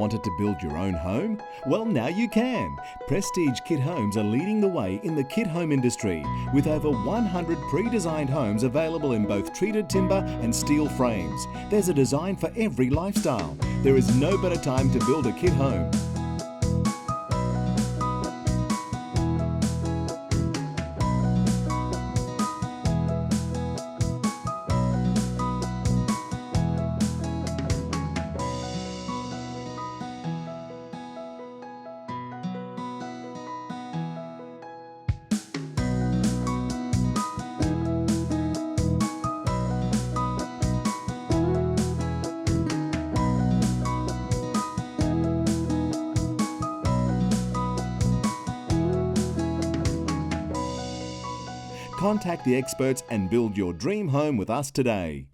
wanted to build your own home? Well, now you can. Prestige Kit Homes are leading the way in the kit home industry with over 100 pre-designed homes available in both treated timber and steel frames. There's a design for every lifestyle. There is no better time to build a kit home. Contact the experts and build your dream home with us today.